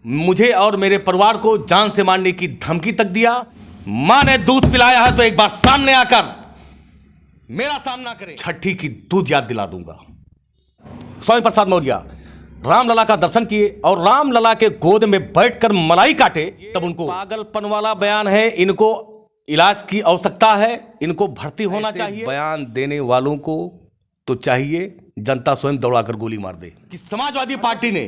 मुझे और मेरे परिवार को जान से मारने की धमकी तक दिया। मां ने दूध पिलाया है तो एक बार सामने आकर मेरा सामना करे, छठी की दूध याद दिला दूंगा। स्वामी प्रसाद मौर्य रामलला का दर्शन किए और रामलला के गोद में बैठकर मलाई काटे, तब उनको पागलपन वाला बयान है, इनको इलाज की आवश्यकता है, इनको भर्ती होना चाहिए। बयान देने वालों को तो चाहिए जनता स्वयं दौड़ाकर गोली मार दे कि समाजवादी पार्टी ने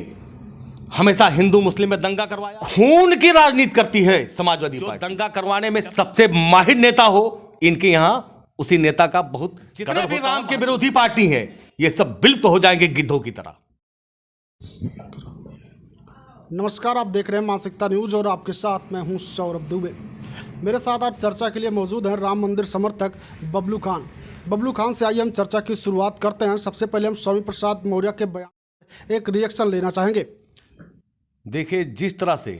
हमेशा हिंदू मुस्लिम में दंगा करवाया। खून की राजनीति करती है समाजवादी पार्टी। दंगा करवाने में सबसे माहिर नेता हो इनके यहां, उसी नेता का बहुत, जितने भी राम के विरोधी पार्टी हैं ये सब विलुप्त हो जाएंगे गिद्धों की तरह। नमस्कार, आप देख रहे हैं मानसिकता न्यूज और आपके साथ मैं हूं सौरभ दुबे। मेरे साथ आज चर्चा के लिए मौजूद हैं राम मंदिर समर्थक बबलू खान। बबलू खान से आइए हम चर्चा की शुरुआत करते हैं। सबसे पहले हम स्वामी प्रसाद मौर्य के बयान एक रिएक्शन लेना चाहेंगे। देखिए, जिस तरह से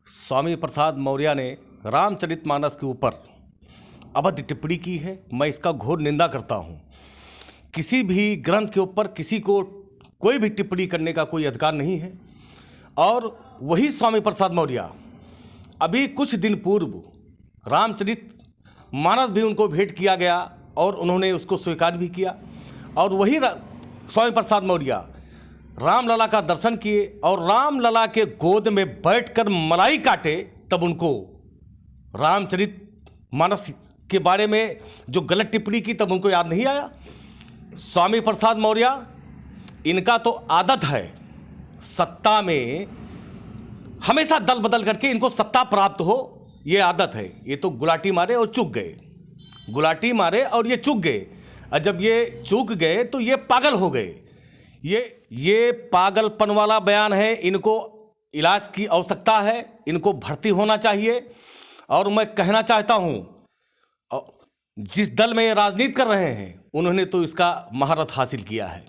स्वामी प्रसाद मौर्य ने रामचरितमानस के ऊपर अभद्र टिप्पणी की है, मैं इसका घोर निंदा करता हूँ। किसी भी ग्रंथ के ऊपर किसी को कोई भी टिप्पणी करने का कोई अधिकार नहीं है। और वही स्वामी प्रसाद मौर्य अभी कुछ दिन पूर्व रामचरितमानस भी उनको भेंट किया गया और उन्होंने उसको स्वीकार भी किया। और वही स्वामी प्रसाद मौर्य रामलला का दर्शन किए और रामलला के गोद में बैठकर मलाई काटे, तब उनको रामचरितमानस के बारे में जो गलत टिप्पणी की तब उनको याद नहीं आया। स्वामी प्रसाद मौर्य, इनका तो आदत है सत्ता में हमेशा दल बदल करके इनको सत्ता प्राप्त हो, ये आदत है। ये तो गुलाटी मारे और चूक गए, गुलाटी मारे और ये चूक गए। और जब ये चूक गए तो ये पागल हो गए। ये पागलपन वाला बयान है, इनको इलाज की आवश्यकता है, इनको भर्ती होना चाहिए। और मैं कहना चाहता हूँ, जिस दल में ये राजनीति कर रहे हैं उन्होंने तो इसका महारत हासिल किया है।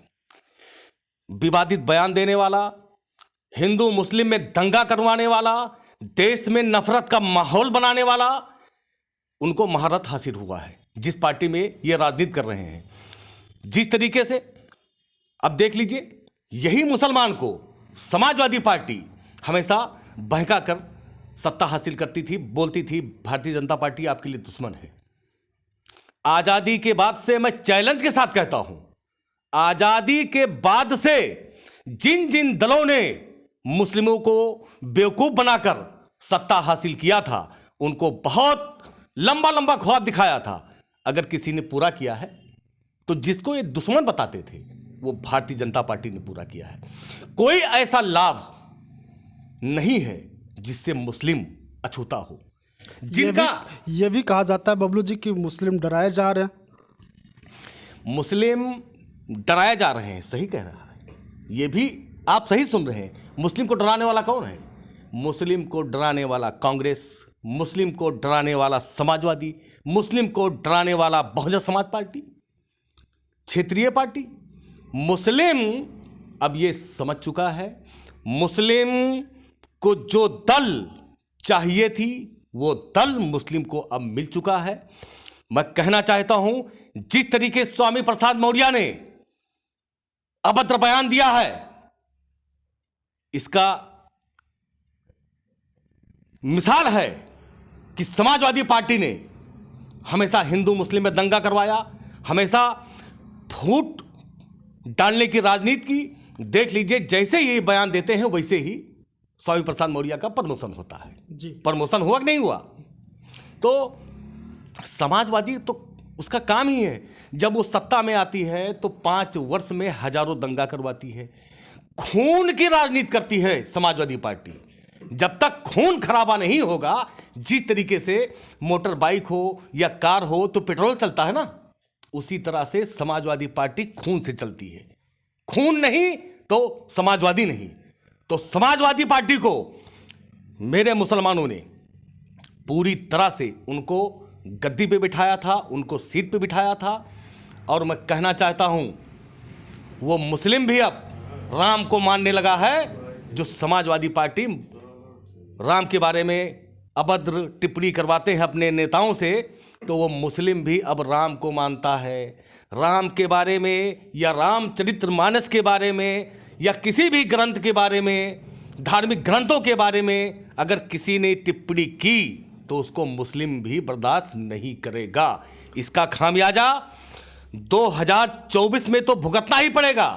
विवादित बयान देने वाला, हिंदू मुस्लिम में दंगा करवाने वाला, देश में नफरत का माहौल बनाने वाला, उनको महारत हासिल हुआ है जिस पार्टी में ये राजनीति कर रहे हैं। जिस तरीके से अब देख लीजिए, यही मुसलमान को समाजवादी पार्टी हमेशा बहका कर सत्ता हासिल करती थी, बोलती थी भारतीय जनता पार्टी आपके लिए दुश्मन है। आजादी के बाद से मैं चैलेंज के साथ कहता हूं, आजादी के बाद से जिन जिन दलों ने मुस्लिमों को बेवकूफ बनाकर सत्ता हासिल किया था, उनको बहुत लंबा लंबा ख्वाब दिखाया था। अगर किसी ने पूरा किया है तो जिसको ये दुश्मन बताते थे वो भारतीय जनता पार्टी ने पूरा किया है। कोई ऐसा लाभ नहीं है जिससे मुस्लिम अछूता हो। जिनका ये भी कहा जाता है बबलू जी कि मुस्लिम डराए जा रहे हैं। मुस्लिम डराए जा रहे हैं, सही कह रहा है, ये भी आप सही सुन रहे हैं। मुस्लिम को डराने वाला कौन है? मुस्लिम को डराने वाला कांग्रेस, मुस्लिम को डराने वाला समाजवादी, मुस्लिम को डराने वाला बहुजन समाज पार्टी, क्षेत्रीय पार्टी। मुस्लिम अब ये समझ चुका है, मुस्लिम को जो दल चाहिए थी वो दल मुस्लिम को अब मिल चुका है। मैं कहना चाहता हूं, जिस तरीके स्वामी प्रसाद मौर्य ने अभद्र बयान दिया है, इसका मिसाल है कि समाजवादी पार्टी ने हमेशा हिंदू मुस्लिम में दंगा करवाया, हमेशा फूट डालने की राजनीति की। देख लीजिए, जैसे ये बयान देते हैं वैसे ही स्वामी प्रसाद मौर्य का प्रमोशन होता है जी। प्रमोशन हुआ कि नहीं हुआ? तो समाजवादी तो उसका काम ही है, जब वो सत्ता में आती है तो 5 वर्ष में हजारों दंगा करवाती है। खून की राजनीति करती है समाजवादी पार्टी। जब तक खून खराबा नहीं होगा, जिस तरीके से मोटर बाइक हो या कार हो तो पेट्रोल चलता है ना, उसी तरह से समाजवादी पार्टी खून से चलती है। खून नहीं तो समाजवादी नहीं। तो समाजवादी पार्टी को मेरे मुसलमानों ने पूरी तरह से उनको गद्दी पे बिठाया था, उनको सीट पे बिठाया था। और मैं कहना चाहता हूं, वो मुस्लिम भी अब राम को मानने लगा है। जो समाजवादी पार्टी राम के बारे में अभद्र टिप्पणी करवाते हैं अपने नेताओं से, तो वो मुस्लिम भी अब राम को मानता है। राम के बारे में या रामचरितमानस के बारे में या किसी भी ग्रंथ के बारे में धार्मिक ग्रंथों के बारे में अगर किसी ने टिप्पणी की तो उसको मुस्लिम भी बर्दाश्त नहीं करेगा। इसका खामियाजा 2024 में तो भुगतना ही पड़ेगा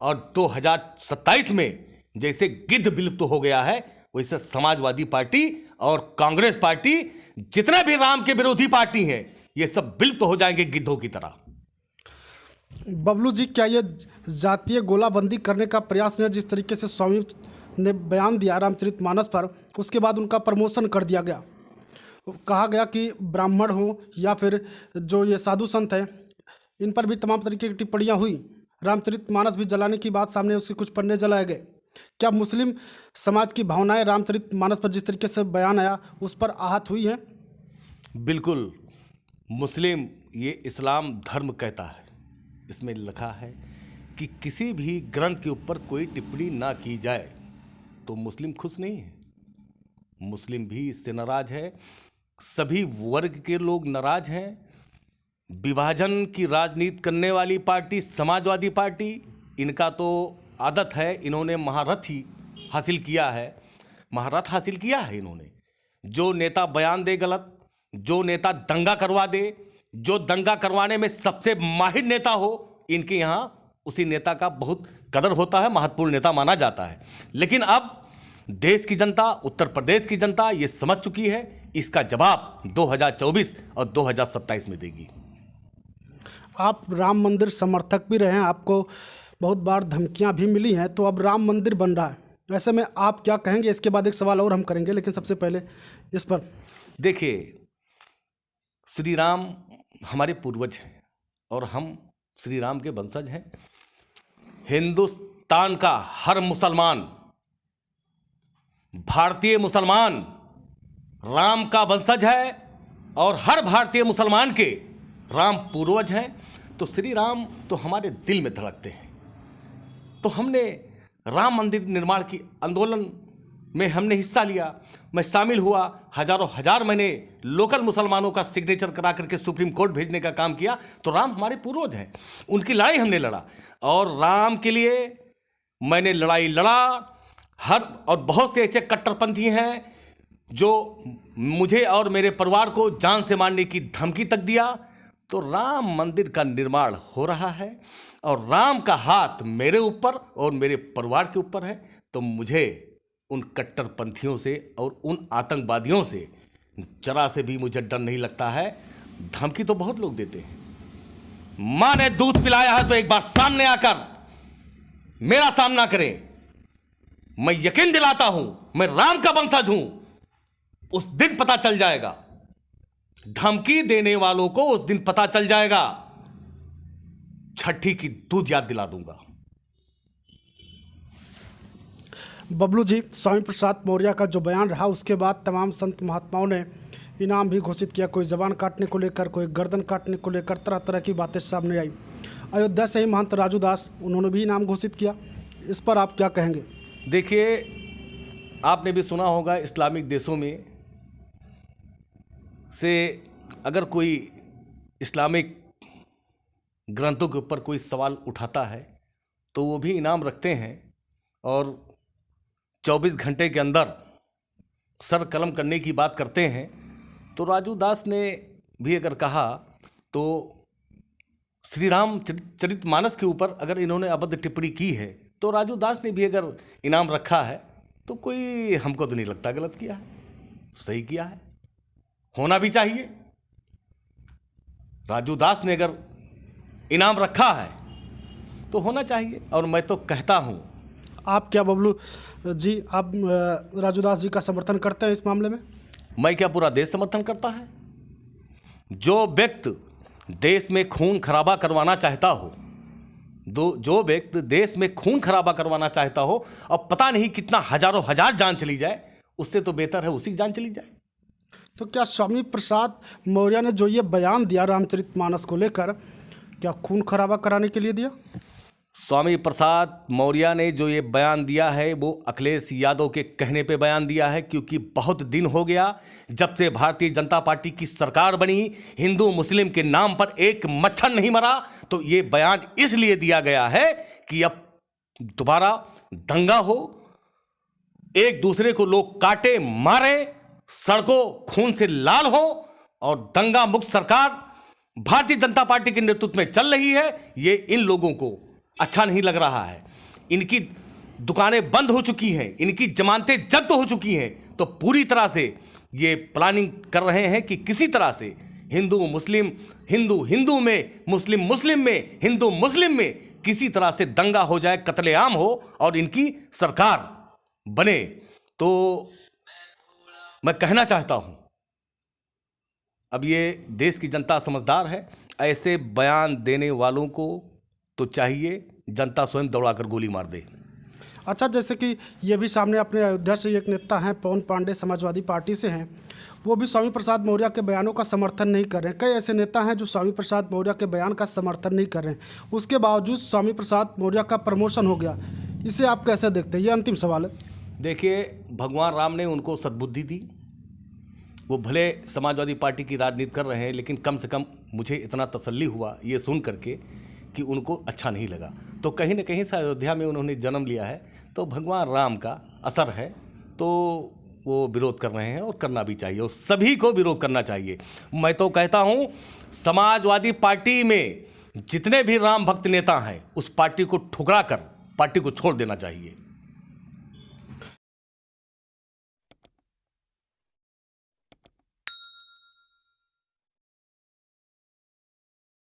और 2027 में जैसे गिद्ध विलुप्त हो गया है वैसे समाजवादी पार्टी और कांग्रेस पार्टी, जितने भी राम के विरोधी पार्टी हैं, ये सब विलुप्त हो जाएंगे गिद्धों की तरह। बबलू जी, क्या ये जातीय गोलाबंदी करने का प्रयास नहीं है? जिस तरीके से स्वामी ने बयान दिया रामचरितमानस पर, उसके बाद उनका प्रमोशन कर दिया गया, कहा गया कि ब्राह्मण हो या फिर जो ये साधु संत हैं, इन पर भी तमाम तरीके की टिप्पणियां हुई। रामचरितमानस भी जलाने की बात सामने, उसके कुछ पन्ने जलाए गए। क्या मुस्लिम समाज की भावनाएं रामचरितमानस पर जिस तरीके से बयान आया उस पर आहत हुई हैं? बिल्कुल। मुस्लिम ये इस्लाम धर्म कहता है, इसमें लिखा है कि किसी भी ग्रंथ के ऊपर कोई टिप्पणी ना की जाए, तो मुस्लिम खुश नहीं है। मुस्लिम भी इससे नाराज है, सभी वर्ग के लोग नाराज हैं। विभाजन की राजनीति करने वाली पार्टी समाजवादी पार्टी, इनका तो आदत है, इन्होंने महारथ ही हासिल किया है, महारथ हासिल किया है इन्होंने। जो नेता बयान दे गलत, जो नेता दंगा करवा दे, जो दंगा करवाने में सबसे माहिर नेता हो, इनके यहाँ उसी नेता का बहुत कदर होता है, महत्वपूर्ण नेता माना जाता है। लेकिन अब देश की जनता, उत्तर प्रदेश की जनता ये समझ चुकी है, इसका जवाब 2024 और 2027 में देगी। आप राम मंदिर समर्थक भी रहे हैं, आपको बहुत बार धमकियां भी मिली हैं, तो अब राम मंदिर बन रहा है, ऐसे में आप क्या कहेंगे? इसके बाद एक सवाल और हम करेंगे, लेकिन सबसे पहले इस पर देखिए, श्री राम हमारे पूर्वज हैं और हम श्री राम के वंशज हैं। हिंदुस्तान का हर मुसलमान, भारतीय मुसलमान राम का वंशज है और हर भारतीय मुसलमान के राम पूर्वज हैं। तो श्री राम तो हमारे दिल में धड़कते हैं। तो हमने राम मंदिर निर्माण की आंदोलन में हमने हिस्सा लिया, मैं शामिल हुआ, हजारों हजार मैंने लोकल मुसलमानों का सिग्नेचर करा करके सुप्रीम कोर्ट भेजने का काम किया। तो राम हमारे पूर्वज हैं, उनकी लड़ाई हमने लड़ा और राम के लिए मैंने लड़ाई लड़ा। और बहुत से ऐसे कट्टरपंथी हैं जो मुझे और मेरे परिवार को जान से मारने की धमकी तक दिया। तो राम मंदिर का निर्माण हो रहा है और राम का हाथ मेरे ऊपर और मेरे परिवार के ऊपर है। तो मुझे उन कट्टरपंथियों से और उन आतंकवादियों से जरा से भी मुझे डर नहीं लगता है। धमकी तो बहुत लोग देते हैं, मां ने दूध पिलाया है तो एक बार सामने आकर मेरा सामना करें। मैं यकीन दिलाता हूं, मैं राम का वंशज हूं, उस दिन पता चल जाएगा। धमकी देने वालों को उस दिन पता चल जाएगा। छठी की दूध याद दिला दूंगा। बबलू जी, स्वामी प्रसाद मौर्य का जो बयान रहा, उसके बाद तमाम संत महात्माओं ने इनाम भी घोषित किया। कोई जबान काटने को लेकर, कोई गर्दन काटने को लेकर, तरह तरह की बातें सामने आई। अयोध्या से ही महंत राजू दास, उन्होंने भी इनाम घोषित किया। इस पर आप क्या कहेंगे? देखिए, आपने भी सुना होगा, इस्लामिक देशों में से अगर कोई इस्लामिक ग्रंथों के ऊपर कोई सवाल उठाता है तो वो भी इनाम रखते हैं और 24 घंटे के अंदर सर कलम करने की बात करते हैं। तो राजू दास ने भी अगर कहा तो श्री राम चरितमानस के ऊपर अगर इन्होंने अबद्ध टिप्पणी की है तो राजू दास ने भी अगर इनाम रखा है तो कोई हमको तो नहीं लगता गलत किया है, सही किया है, होना भी चाहिए। राजू दास ने अगर इनाम रखा है तो होना चाहिए। और मैं तो कहता हूं, आप क्या बबलू जी, आप राजू दास जी का समर्थन करते हैं इस मामले में? मैं क्या, पूरा देश समर्थन करता है। जो व्यक्ति देश में खून खराबा करवाना चाहता हो, जो व्यक्ति देश में खून खराबा करवाना चाहता हो और पता नहीं कितना हजारों हजार जान चली जाए, उससे तो बेहतर है उसी की जान चली जाए। तो क्या स्वामी प्रसाद मौर्य ने जो ये बयान दिया रामचरितमानस को लेकर, क्या खून खराबा कराने के लिए दिया? स्वामी प्रसाद मौर्य ने जो ये बयान दिया है वो अखिलेश यादव के कहने पे बयान दिया है, क्योंकि बहुत दिन हो गया जब से भारतीय जनता पार्टी की सरकार बनी, हिंदू मुस्लिम के नाम पर एक मच्छर नहीं मरा। तो ये बयान इसलिए दिया गया है कि अब दोबारा दंगा हो, एक दूसरे को लोग काटे मारे, सड़कों खून से लाल हो और दंगा मुक्त सरकार भारतीय जनता पार्टी के नेतृत्व में चल रही है, ये इन लोगों को अच्छा नहीं लग रहा है। इनकी दुकानें बंद हो चुकी हैं, इनकी जमानतें जब्त हो चुकी हैं, तो पूरी तरह से ये प्लानिंग कर रहे हैं कि किसी तरह से हिंदू मुस्लिम, हिंदू हिंदू में, मुस्लिम मुस्लिम में, हिंदू मुस्लिम में किसी तरह से दंगा हो जाए, कत्लेआम हो और इनकी सरकार बने। तो मैं कहना चाहता हूं, अब ये देश की जनता समझदार है, ऐसे बयान देने वालों को तो चाहिए जनता स्वयं दौड़ाकर गोली मार दे। अच्छा, जैसे कि ये भी सामने अपने अयोध्या से एक नेता हैं पवन पांडे, समाजवादी पार्टी से हैं, वो भी स्वामी प्रसाद मौर्य के बयानों का समर्थन नहीं कर रहे हैं। कई ऐसे नेता हैं जो स्वामी प्रसाद मौर्य के बयान का समर्थन नहीं कर रहे हैं, उसके बावजूद स्वामी प्रसाद मौर्य का प्रमोशन हो गया। इसे आप कैसे देखते हैं? ये अंतिम सवाल है। देखिए, भगवान राम ने उनको सद्बुद्धि दी। वो भले समाजवादी पार्टी की राजनीति कर रहे हैं, लेकिन कम से कम मुझे इतना तसल्ली हुआ ये सुन करके कि उनको अच्छा नहीं लगा। तो कहीं ना कहीं से अयोध्या में उन्होंने जन्म लिया है, तो भगवान राम का असर है, तो वो विरोध कर रहे हैं और करना भी चाहिए और सभी को विरोध करना चाहिए। मैं तो कहता हूं, समाजवादी पार्टी में जितने भी राम भक्त नेता हैं, उस पार्टी को ठुकरा कर पार्टी को छोड़ देना चाहिए।